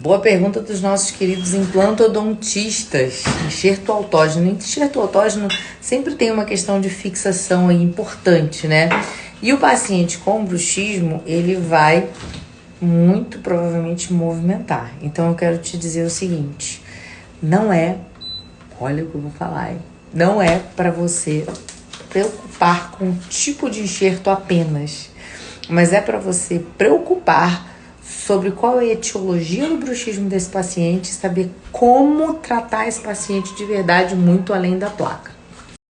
Boa pergunta dos nossos queridos implantodontistas. Enxerto autógeno. Enxerto autógeno sempre tem uma questão de fixação aí importante, né? E o paciente com bruxismo, ele vai muito provavelmente movimentar. Então eu quero te dizer o seguinte, não é, olha o que eu vou falar, hein? Não é para você preocupar com o tipo de enxerto apenas, mas é para você preocupar sobre qual é a etiologia do bruxismo desse paciente e saber como tratar esse paciente de verdade muito além da placa.